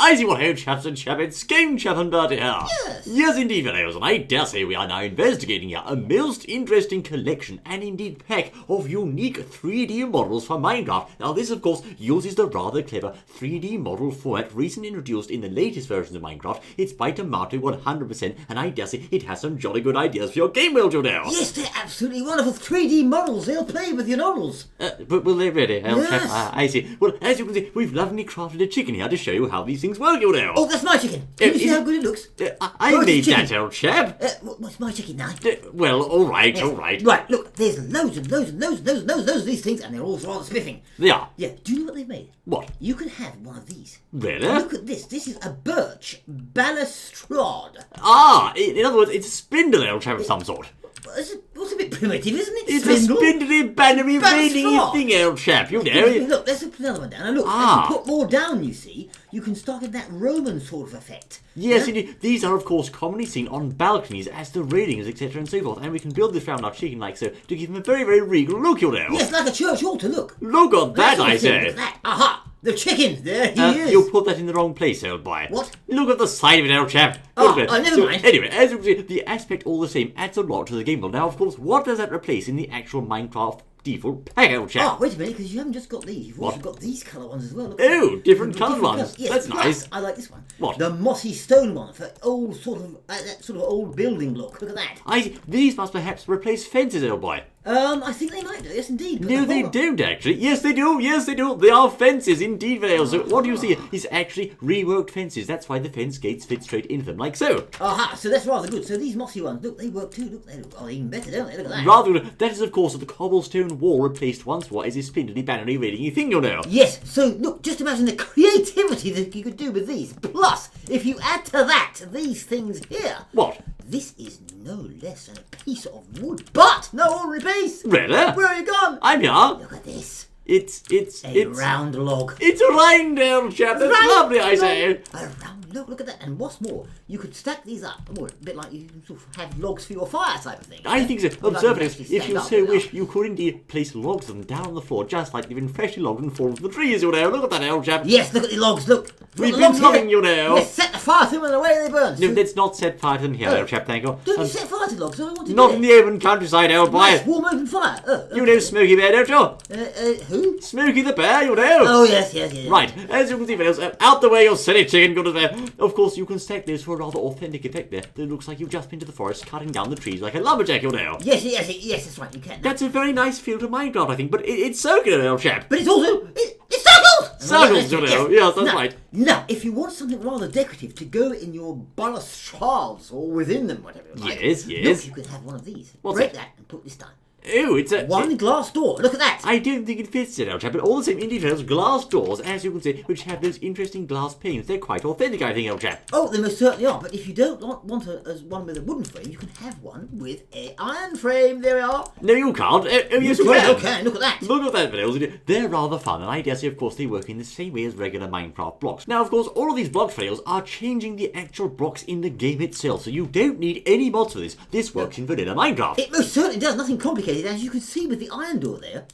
I see what Chaps and Chappets, Game Chap and Bertie here. Yes. Yes, indeed, fellows, and I dare say we are now investigating here a most interesting collection and indeed pack of unique 3D models for Minecraft. Now, this, of course, uses the rather clever 3D model format recently introduced in the latest versions of Minecraft. It's by Tomato 100%, and I dare say it has some jolly good ideas for your game world, you know. Yes, they're absolutely wonderful 3D models. They'll play with your models. But will they really? Yes. I see. Well, as you can see, we've lovingly crafted a chicken here to show you how these things work, you know. Oh, that's my chicken. Can you see how good it looks? I made that, old chap. What's my chicken now? Well, all right, Yes. all right. Right, look, there's loads of these things, and they're all rather spiffing. They are. Yeah, do you know what they've made? What? You can have one of these. Really? Look at this. This is a birch balustrade. Ah, in other words, it's a spindle, old chap of some sort. What's a bit primitive, isn't it? It's Spindle? a spindly, bannery, rainy thing, old chap, you know. Look, let's put another one down. And look, as you put more down, you see, you can start in that Roman sort of effect. Yes, indeed. These are, of course, commonly seen on balconies as the railings, etc. and so forth. And we can build this round our chicken like so to give him a very, very regal look, you know. Yes, like a church altar, look. Look at that, That's I say. Look at that. Aha! The chicken! There he is! You put that in the wrong place, old boy. What? Look at the side of it, old chap. Never mind. Anyway, as you can see, the aspect all the same adds a lot to the game world. Now, of course, what does that replace in the actual Minecraft default pack, old chap? Oh, wait a minute, because you haven't just got these. You've also got these colour ones as well. Look, Oh, different coloured ones. Yes, That's plus, nice. I like this one. What? The mossy stone one for old that sort of old building look. Look at that. I see. These must perhaps replace fences, old boy. I think they might do. Yes, indeed. No, they don't actually. Yes, they do. Yes, they do. They are fences, indeed, Vale. So what you see is actually reworked fences. That's why the fence gates fit straight into them, like so. Aha, so that's rather good. So these mossy ones, look, they work too. Look, they look even better, don't they? Look at that. Rather good. That is, of course, the cobblestone wall replaced once what is a spindly, bannery, railing thing, you know. Yes, so look, just imagine the creativity that you could do with these. Plus, if you add to that these things here. What? This is no less than a piece of wood, but no ordinary piece. Really? Where are you gone? I'm here. Look at this. It's A round log. It's a round, old chap. That's lovely, I say. A round log. Look at that. And what's more, you could stack these up. Well, a bit like you sort of have logs for your fire type of thing. I think so. Well, Observe like it. If you so wish, you could indeed place logs of them down on the floor, just like they've been freshly logged and fallen from the trees, you know. Look at that, old chap. Yes, look at the logs. Look. We've the logs been logging, here. you know. Yes, set the fire to them and away they burn. No, let's not set fire to them here, old chap, thank you. Don't you set fire to logs? I want to Not do in it. the open countryside, old boy. Nice warm open fire. You know Smokey Bear, don't you? Who? Smokey the Bear, you know. Oh, yes. Right, as you can see, fellows, out the way, you silly chicken, good as there. Of course, you can stack those for a rather authentic effect there. That looks like you've just been to the forest cutting down the trees like a lumberjack, you know. Yes, that's right, you can. That's a very nice feel to Minecraft, I think, but it's circular, old chap. But it's also, it's circles! Circles, you know. Yes, that's right. Now, if you want something rather decorative to go in your balustrades or within them, whatever you like. Yes. Look, you could have one of these. What's Break that? that and put this down. Oh, it's a... One glass door. Look at that. I don't think it fits it, old chap, but all the same, indeed, there's glass doors, as you can see, which have those interesting glass panes. They're quite authentic, I think, old chap. Oh, they most certainly are. But if you don't want one with a wooden frame, you can have one with an iron frame. There we are. No, you can't. Oh, yes, you Well, can. okay, look at that. Look at that, fellows. They're rather fun, and I dare say, of course, they work in the same way as regular Minecraft blocks. Now, of course, all of these blocks, fellows, are changing the actual blocks in the game itself, so you don't need any mods for this. This works in vanilla Minecraft. It most certainly does. Nothing complicated, as you can see with the iron door there.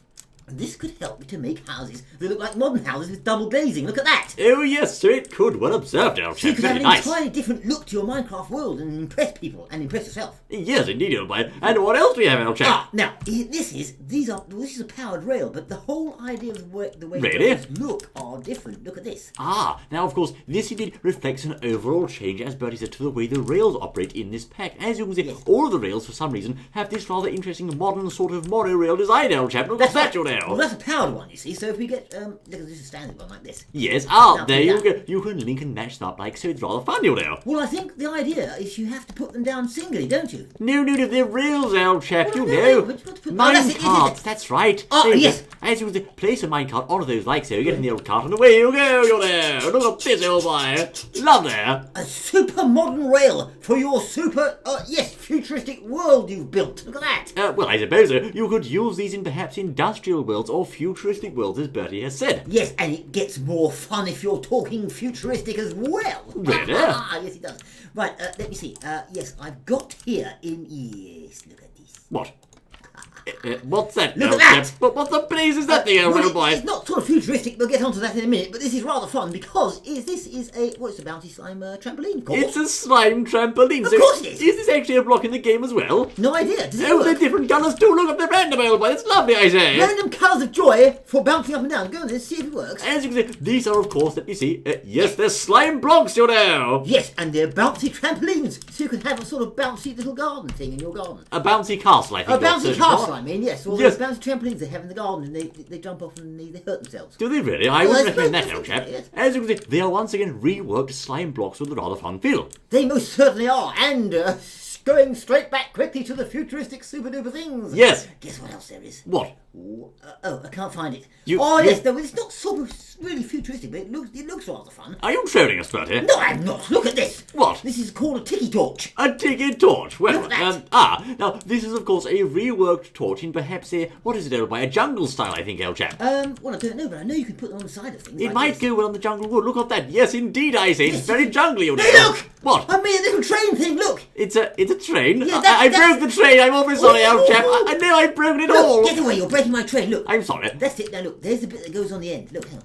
This could help me to make houses that look like modern houses with double glazing. Look at that. Oh, yes, so it could. Well observed, old So you chap. could have Very an nice. entirely different look to your Minecraft world and impress people and impress yourself. Yes, indeed, old boy. And what else do we have, old chap? Now this is a powered rail, but the whole idea of the way Really? rails look are different. Look at this. Now, of course, this indeed reflects an overall change, as Bertie said, to the way the rails operate in this pack. As you can see, Yes. all of the rails, for some reason, have this rather interesting modern sort of monorail design, old chap. Look at that, you know. Well, that's a powered one, you see. So if we get look at this standard one like this. Yes, Now, there you now. go. You can link and match them up like so. It's rather fun, you know. Well, I think the idea is you have to put them down singly, don't you? No, they're rails, old chap, Well, you no, know. but you want to put- Mine that's it, carts, is it? that's right. Oh, There you yes. go. As you can see, place a minecart onto those like so. You get in the old cart and away you go, you know. Look at this, old boy. Lovely. A super modern rail for your futuristic world you've built. Look at that. Well, I suppose you could use these in perhaps industrial worlds or futuristic worlds, as Bertie has said. Yes, and it gets more fun if you're talking futuristic as well. Really? Yes, it does. Right, let me see. Yes, I've got here in... Yes, look at this. What? What's that? Look old at that! chap? What the blaze is that thing, old Well, boy? it's not sort of futuristic. We'll get onto that in a minute, but this is rather fun because this is a what's a bouncy slime trampoline course? It's a slime trampoline. Of course it is. Is this actually a block in the game as well? No idea. Does it Oh, work? they're different colours too. Look at the random, old boy. It's lovely, I say. Random colours of joy for bouncing up and down. Go on then, see if it works. As you can see, these are, of course, let me see. Yes, they're slime blocks, you know. Yes, and they're bouncy trampolines, so you can have a sort of bouncy little garden thing in your garden. A bouncy castle, I think. A bouncy castle, I mean, yes. All Yes. those bouncy trampolines they have in the garden, and they jump off and they hurt themselves. Do they really? I Oh, would that's recommend right, that, old chap. yes. As you can see, they are once again reworked slime blocks with a rather fun feel. They most certainly are, and going straight back quickly to the futuristic super duper things. Yes. Guess what else there is? What? Oh, I can't find it. You- oh you- yes, no, it's not sort of really futuristic, but it looks rather fun. Are you trolling us, Bertie? No, I'm not. Look at this. What? This is called a tiki torch. A ticket torch. Well, Look at now this is of course a reworked torch in perhaps a, what is it, old boy? A jungle style, I think, old chap. Well, I don't know, but I know you can put them on the side of things. It like might this. go well on the jungle wood. Look at that. Yes, indeed, I say. It's Yes, very you- jungly, you know. Hey, look! What? I mean, a little train thing. Look. It's a train. Yeah, I that's- broke the train. I'm awfully sorry, Oh, old chap. oh, I know I've broken it Look, all. get away! You're breaking my train. Look. I'm sorry. That's it. Now look. There's the bit that goes on the end. Look. Hang on.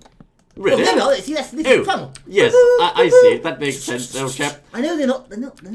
Really? Oh, there we are. See, this is Oh, the funnel. yes, I see it. That makes sense, old chap. I know they're not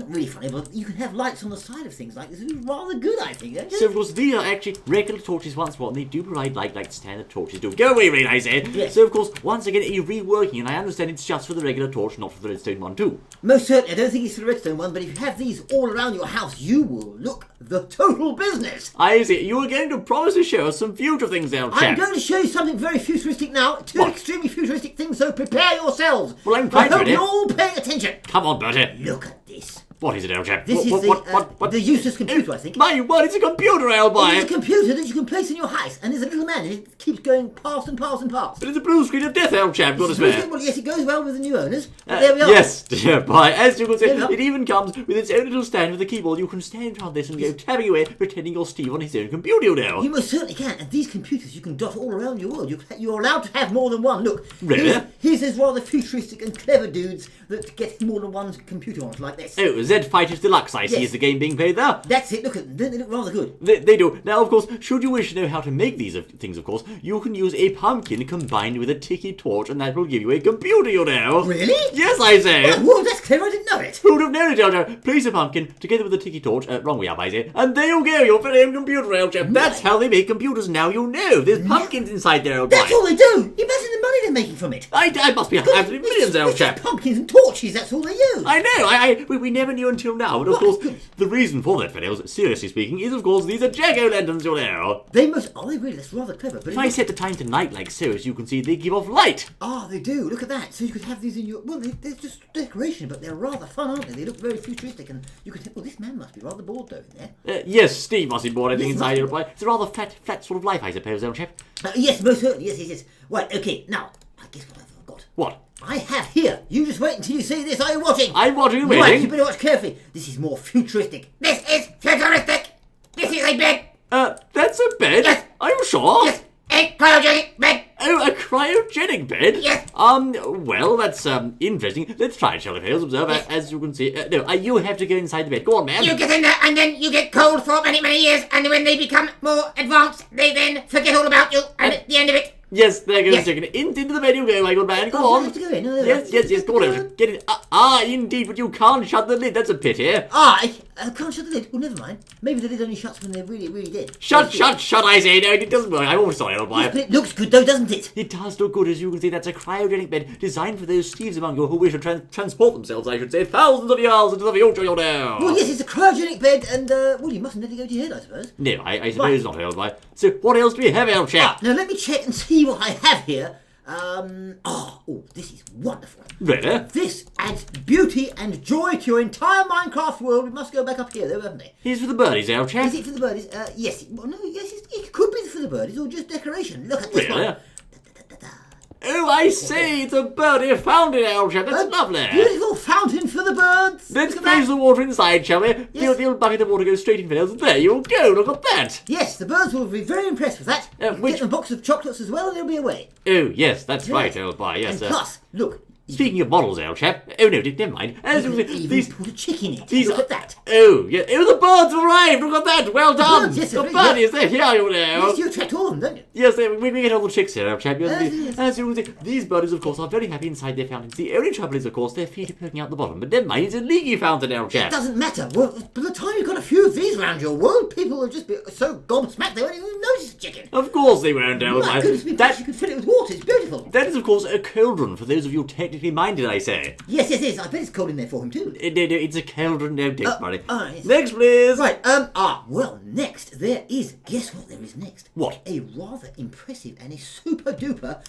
really funny, but you can have lights on the side of things like this. It's rather good, I think. Don't you? So, of course, these are actually regular torches once more, and they do provide like standard torches do. Go away, Rain, I say. Yes. So, of course, once again, a reworking, and I understand it's just for the regular torch, not for the redstone one too. Most certainly, I don't think it's the redstone one, but if you have these all around your house, you will look the total business. I see. You were going to promise to show us some future things, old chap. I'm going to show you something very futuristic now. Two What? extremely futuristic things, so prepare yourselves. Well, I'm I quite hope ready. you're all paying attention. Come on, Bertie. Look at this. What is it, old chap? This is the useless computer, I think. My word, it's a computer, old boy. It's a computer that you can place in your house, and there's a little man, and it keeps going past and past and past. But it's a blue screen of death, old chap, goodness me. Well, yes, it goes well with the new owners. But there we are. Yes, dear boy. As you can see, There we are. it even comes with its own little stand with a keyboard. You can stand around this and go tapping away, pretending you're Steve on his own computer, you know. You most certainly can. And these computers you can dot all around your world. You're allowed to have more than one. Look, Really? here's those rather futuristic and clever dudes that get more than one computer on it like this. Oh, Z Fighters Deluxe, I see, Yes. is the game being played there. That's it. Look at them. They look rather good. They do. Now, of course, should you wish to know how to make these things, of course, you can use a pumpkin combined with a tiki torch, and that will give you a computer, you know. Really? Yes, I say. Whoa, that's clever. I didn't know it. Who'd have known it, Elder? Place a pumpkin together with a tiki torch, wrong way up, I say, and there you go, your very own computer, Elder. That's how they make computers now, you know. There's pumpkins inside there, old boy. That's all they do. Imagine the money they're making from it. I must be absolutely millions, old It's chap. just pumpkins and torches. That's all they use. I know, we never knew until now, but of Right, course, good. the reason for that, fellows, seriously speaking, is of course these are jack-o'-lanterns, you know. They must. Oh, they really. That's rather clever. But If I set the time to night like so, as you can see, they give off light. They do. Look at that. So you could have these in your. Well, they're just decoration, but they're rather fun, aren't they? They look very futuristic, and you could. Well, this man must be rather bored though in there. Yes, Steve must be bored, I think, Yes, inside must here. It's a rather flat sort of life, I suppose, old chap. Yes, most certainly. Yes. Right. Okay. Now, I guess what I forgot. What? I have here. You just wait until you see this. Are you watching? I'm watching and Right. You waiting. better watch carefully. This is more futuristic. This is futuristic. This is a bed. That's a bed? Yes. Are you sure? Yes, a cryogenic bed. Oh, a cryogenic bed? Yes. Well, that's, interesting. Let's try it, shall we, fellows? Observe, as you can see. No, you have to go inside the bed. Go on, man. You get in there and then you get cold for many, many years, and when they become more advanced, they then forget all about you, and at the end of it, Yes, there goes Yes. chicken. Into the bed you go, my good man. Go Oh, do I on. have to go in? No, Yes, go on. Get it. Indeed, but you can't shut the lid. That's a pity. I can't shut the lid. Well, never mind. Maybe the lid only shuts when they're really, really dead. Shut, I say. No, it doesn't work. I'm always sorry, old boy. But it looks good though, doesn't it? It does look good, as you can see. That's a cryogenic bed designed for those Steves among you who wish to transport themselves, I should say, thousands of years into the future, you know. Well, yes, it's a cryogenic bed, and well, you mustn't let it go to your head, I suppose. No, I suppose not, old boy. So, what else do we have, old chap? Now let me check and see what I have here. This is wonderful. Really? This adds beauty and joy to your entire Minecraft world. We must go back up here, though, haven't we? Here's for the birdies, old chap. Is it for the birdies? Yes. Well, no, yes, it could be for the birdies or just decoration. Look at this Really? one. Oh, I see. It's a birdie fountain, old chap. That's A lovely. Beautiful fountain for the birds. Let's Look at that. place the water inside, shall we? Yes. The old bucket of water goes straight in Phil's. There you go. Look at that. Yes, the birds will be very impressed with that. Which- Get them a box of chocolates as well, and they'll be away. Oh, yes, that's right, old boy. Yes, And sir. plus, look, Speaking of models, old chap. Oh no, never mind. As you You can can see, even these. put a chick in it. These Look are- at that. Oh, yeah. Oh, the birds arrived. Look at that. Well done. birds, yes, the they're birdies, they're here, you know. Yes, you attract all of them, don't you? Yes, we get all the chicks here, old chap. Yes. As you can see, these birdies, of course, are very happy inside their fountains. The only trouble is, of course, their feet are poking out the bottom. But never mind, it's a leaky fountain, old chap. It doesn't matter. Well, by the time you've got a few of these around your world, people will just be so gobsmacked they won't even notice the chicken. Of course they won't, old My chap. goodness me, That, you could fill it with water. It's beautiful. that is, of course, a cauldron for those of you technically minded, I say. Yes. I bet it's cold in there for him too. It's a cauldron, no, don't worry. yes. Next, please. Right, well, next there is, guess what there is next? What? A rather impressive and a super duper,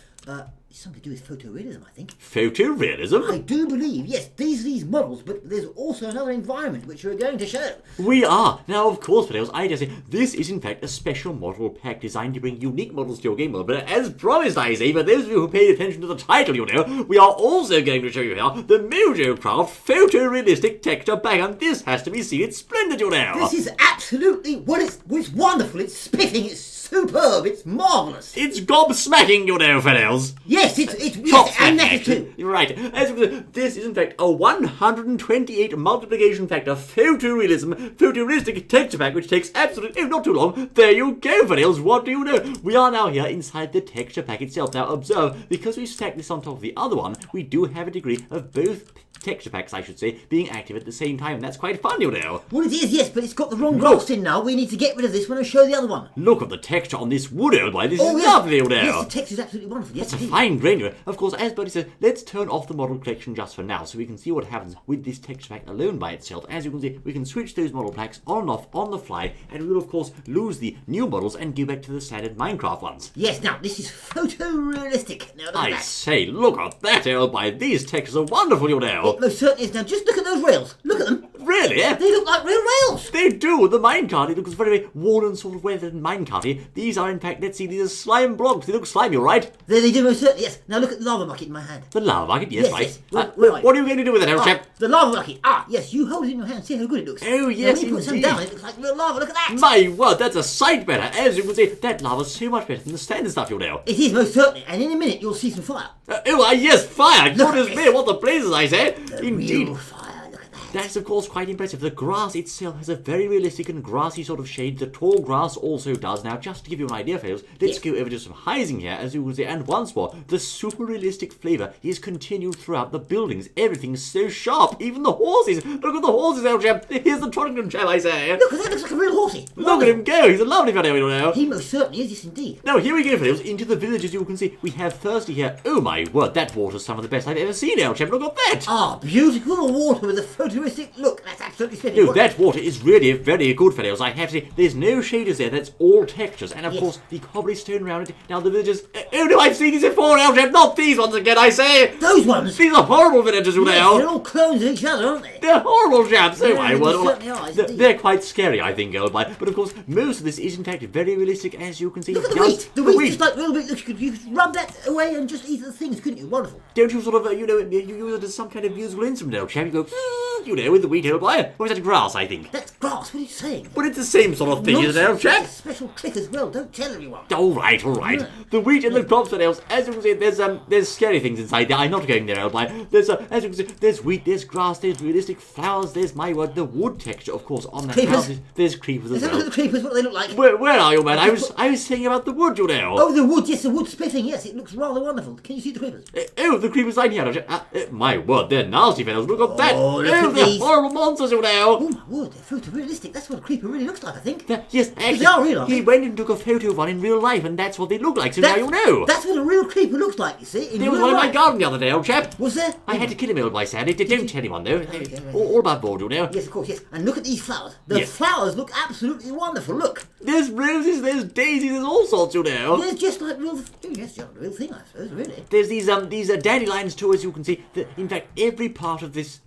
it's something to do with photorealism, I think. Photorealism? I do believe, yes, these models, but there's also another environment which we're going to show. We are. Now, of course, Fiddles, I dare say, this is in fact a special model pack designed to bring unique models to your game world. But as promised, I say, for those of you who paid attention to the title, you know, we are also going to show you here the MojoCraft photorealistic texture pack. And this has to be seen. It's splendid, you know. This is absolutely, it's wonderful, it's spiffing, it's superb, it's marvellous. It's gobsmacking, you know, Fiddles. Yes, it's Top yes, and that is too. You're right. As this is in fact a 128 multiplication factor photorealistic texture pack, which takes absolutely not too long. There you go, Fiddles. What do you know? We are now here inside the texture pack itself. Now observe, because we stacked this on top of the other one, we do have a degree of both texture packs, I should say, being active at the same time. And that's quite fun, you know. Well, it is, yes, but it's got the wrong grass in now. We need to get rid of this one and show the other one. Look at the texture on this wood, old boy. This is yes. lovely, you know. Yes, the texture is absolutely wonderful. Yes, It's a indeed. fine grain. Of course, as Bertie says, let's turn off the model collection just for now so we can see what happens with this texture pack alone by itself. As you can see, we can switch those model packs on and off on the fly, and we will, of course, lose the new models and go back to the standard Minecraft ones. Yes, now, this is photorealistic. Now, look at I that. say, look at that, old boy. These textures are wonderful, you know. It most certainly is. Now, just look at those rails. Look at them. Really? They look like real rails. They do. The minecart, it looks very worn and sort of weathered and minecarty. These are, in fact, let's see, these are slime blocks. They look slimy, all right? They do most certainly, yes. Now, look at the lava bucket in my hand. The lava bucket, yes, Yes, right. yes. Where are you? What are you going to do with it, old chap? The lava bucket. Yes, you hold it in your hand. See how good it looks. Oh, yes, now, when you put some indeed. down, it looks like real lava. Look at that. My word, that's a sight better. As you can see, that lava's so much better than the standard stuff, you know. It is most certainly, and in a minute you'll see some fire. Yes, fire! Look Goodness at me, this. what the blazes, I say! The Indeed. real fire. Look at that. That's, of course, quite impressive. The grass itself has a very realistic and grassy sort of shade. The tall grass also does. Now, just to give you an idea, fellows, let's go over to some Heising here, as you can see. And once more, the super realistic flavour is continued throughout the buildings. Everything's so sharp. Even the horses. Look at the horses, old chap. Here's the Tottenham chap, I say. Look at that. Looks like a real horsey. Look at him go. He's a lovely fellow, you know. He most certainly is. Yes, indeed. Now, here we go, fellows, into the village, as you can see. We have thirsty here. Oh, my word, that water's some of the best I've ever seen, old chap. Look at that. Beautiful water with a photorealistic look. That's absolutely splendid. No, that water is really very good, fellows. I have to say, there's no shaders there. That's all textures. And, of Yes. course, the cobblestone around it. Now, the villagers... Oh, no, I've seen these before, Elsham. Not these ones again, I say. Those ones. These are horrible villagers, you Yes, know. they're all clones of each other, aren't they? They're horrible chaps. Oh, Yeah, my they word. certainly are, They're, indeed. they're quite scary, I think, old boy. But, of course, most of this is, in fact, very realistic, as you can see. Look at the Just wheat. The wheat's just like real wheat. Look, you could rub that away and just eat the things, couldn't you? Wonderful. Don't you sort of, you use it as some kind of musical instrument, old chap. You go, with the wheat, old boy. Or is that grass, I think? That's grass. What are you saying? But it's the same sort of thing, isn't it, old chap? It's a special trick as well. Don't tell everyone. All right. Yeah. The wheat and the crops and else. As you can see, there's scary things inside there. I'm not going there, old boy. There's as you can see, there's wheat, there's grass, there's realistic flowers. There's my word, the wood texture, of course, on the Creepers. houses. There's creepers as Let's have a look well. at the creepers. What do they look like? Where are you, man? I was saying about the wood, you know. Oh, the wood. Yes, the wood splitting. Yes, it looks rather wonderful. Can you see the creepers? The creepers line here. My word, they're nasty fellows. Look at that. Oh, look at they're these. horrible monsters, you know. Oh my word, they're photorealistic. That's what a creeper really looks like, I think. Yes, actually, They are real, aren't he they? went and took a photo of one in real life, and that's what they look like. So now you know. That's what a real creeper looks like, you see. In There was real one in my life. garden the other day, old chap. Was there? I had to kill him, old boy, sadly. Don't tell anyone, though. Okay. All above board, you know. Yes, of course, yes. And look at these flowers. The Yes. flowers look absolutely wonderful. Look. There's roses, there's daisies, there's all sorts, you know. They're just like real. Yes, just a real thing, I suppose, really. There's these dandelions too, as you can see. In fact, every part of this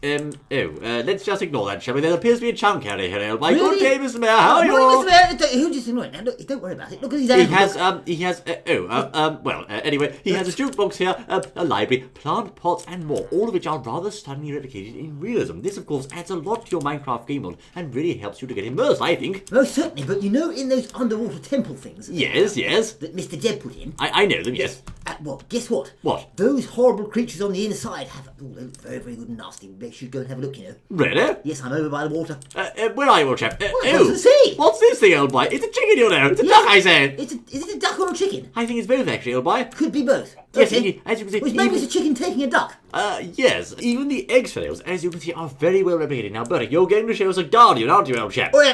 let's just ignore that, shall we? There appears to be a chunk carrier here, old boy. Really? Good day, Mr. Mayor. How are you? Morning, Mr. Mayor. He'll just ignore it. Now, look, don't worry about it. Look at his hand. He has a jukebox here, a library, plant pots, and more, all of which are rather stunningly replicated in realism. This, of course, adds a lot to your Minecraft game world and really helps you to get immersed, I think. Most certainly, but you know, in those underwater temple things. Yes. That Mr. Jeb put in. I know them, yes. Well, guess what? What? Those horrible creatures on the inside have. Oh, they look very, very good and nasty. Make sure you go and have a look, you know. Really? Yes, I'm over by the water. Where are you, old chap? What's the sea? What's this thing, old boy? It's a chicken, you know. It's a duck, I say. Is it a duck or a chicken? I think it's both, actually, old boy. Could be both. Yes, Okay. indeed. As you can see, Which maybe it's a chicken taking a duck. Yes. Even the egg trails, as you can see, are very well replicated. Now, Bertie, you're going to show us a guardian, aren't you, old chap? Oh, yeah,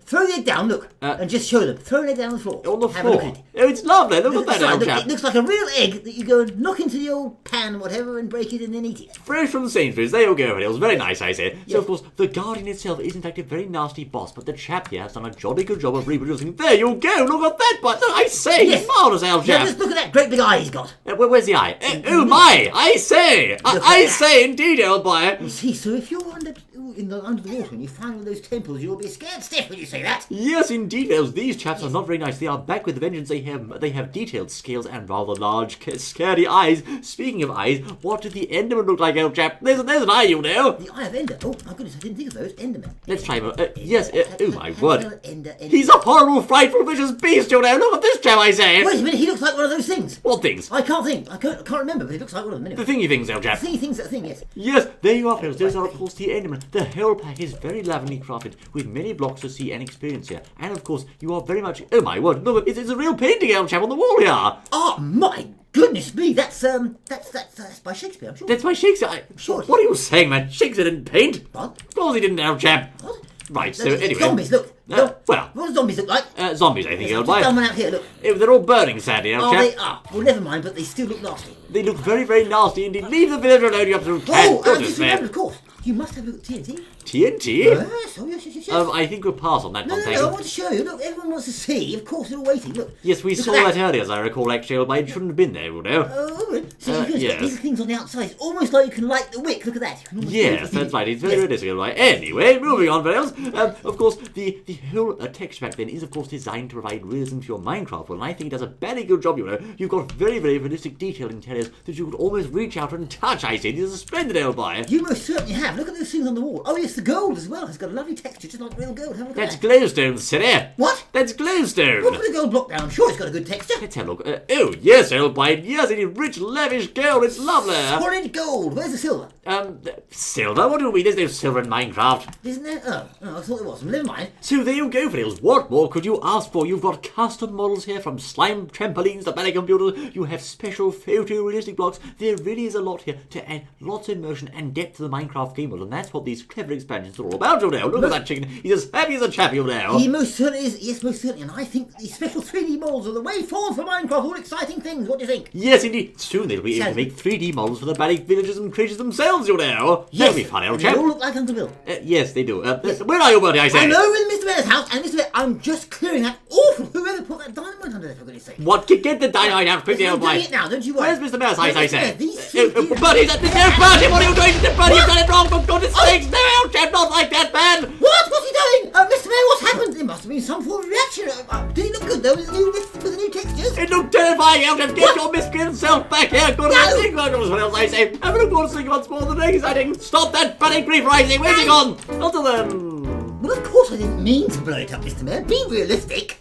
throw the egg down, look, and just show them. Throw an egg down on the floor. On the Have a look floor. at it. Oh, it's lovely. Look at that, Look, old chap. it looks like a real egg that you go and knock into the old pan or whatever and break it and then eat it. Fresh from Sainsbury's, there you go, Hills. Very nice, I say. So, Yes. of course, the Guardian itself is in fact a very nasty boss, but the chap here has done a jolly good job of reproducing. There you go, look at that, but I say, Yes. marvellous, old Yeah, chap. just look at that great big eye he's got. Where's the eye? Oh my, I say, I say indeed, old boy. You see, so if you're under the water and you find one of those temples, you'll be scared stiff when you say that. Yes, indeed, Hills. These chaps are not very nice. They are back with a vengeance. They have detailed scales and rather large, scary eyes. Speaking of eyes, what did the Enderman look like, old chap? There's an eye, you know. The eye of Ender. Oh my goodness, I didn't think of those. Enderman. Let's try him. Yes, oh my Have word. another Ender. He's a horrible, frightful, vicious beast, you know. Look at this chap, I say. Wait a minute, he looks like one of those things. What things? I can't think. I can't remember, but he looks like one of them. The Anyway. thingy things, old chap. Thingy things, that thing, yes. Yes, there you are, fellas. Those are, of course, the Endermen. The whole pack is very lovingly crafted, with many blocks to see and experience here. And, of course, you are very much... Oh, my word. Look, it's a real painting, old chap, on the wall here. Oh my goodness me, that's by Shakespeare, I'm sure. That's by Shakespeare. Sure. What are you saying, man? Shakespeare didn't paint. What? Of course he didn't, old chap. What? Right, so It's anyway... Zombies, look. well- What do zombies look like? Zombies, I think, old Just boy. done one out here, look. They're all burning, sadly, old Oh, chap. they are. Well, never mind, but they still look nasty. They look very, very nasty indeed. Leave the village alone, you absolute cat. Oh, Goodness just me. remember, of course, you must have a look at TNT. TNT? Yes, oh yes. I think we'll pass on that No, one, no, thank no, I you. want to show you. Look, everyone wants to see. Of course, they're all waiting. Look. Yes, we Look saw at that earlier, as I recall, actually, old boy. It shouldn't have been there, you know. Oh, so you can yes. get these things on the outside. It's almost like you can light the wick. Look at that. You can almost Yes, that's right. It's very realistic, old boy. Anyway, moving on, fellas. Of course, the whole text pack then is, of course, designed to provide realism to your Minecraft world, and I think it does a very good job, you know. You've got very, very realistic detail in areas that you could almost reach out and touch, I say. This is a splendid, old boy. You most certainly have. Look at those things on the wall. Oh, yes, the gold as well. It's got a lovely texture, just like real gold. Have a look That's at that. glowstone, silly. What? That's Well, glowstone. put a gold block down. I'm sure it's got a good texture. Let's have a look. Oh, yes, old boy. Yes, it is rich, lavish gold. It's lovely. Solid gold. Where's the silver? Silver? What do you mean? There's no silver in Minecraft. Isn't there? Oh, I thought there was. Never mind. So there you go, Fiddles. What more could you ask for? You've got custom models here, from slime trampolines to ballet computers. You have special photorealistic blocks. There really is a lot here to add lots of immersion and depth to the Minecraft game world, and that's what these clever expansions are all about, you know. Look at that chicken. He's as happy as a chap, you know. He most certainly is. Yes, most certainly. And I think that these special 3D models are the way forward for Minecraft. All exciting things. What do you think? Yes, indeed. Soon they'll be able to make 3D models for the ballet villages and creatures themselves, you know. Yes. That'll be funny, old And chap. they all look like Uncle Bill. Yes, they do. Where are you, Bertie, I say? I'm over in Mr. Mayor's house, and Mr. Mayor, I'm just clearing that awful whoever put that dynamite under there, for goodness sake. What? Get the dynamite out quickly, I'm old doing boy. it now, don't you worry. Where's Mr. Mayor's house, I say? These Bertie, Bertie, what are you doing? Bertie, you've done it wrong, for goodness sakes. No, old chap, not like that, man. What? What's he doing? Mr. Mayor, what's happened? There must have been some form of reaction. Did he look good, though, with the new textures? It looked terrifying, old chap. Get your miscreant self back here. Good No. think about what else I say. Have a look forward to seeing once more the next exciting. Stop that bloody grief rising. Where's he gone? Not to them. Well, of course I didn't mean to blow it up, Mr. Mayor. Be realistic.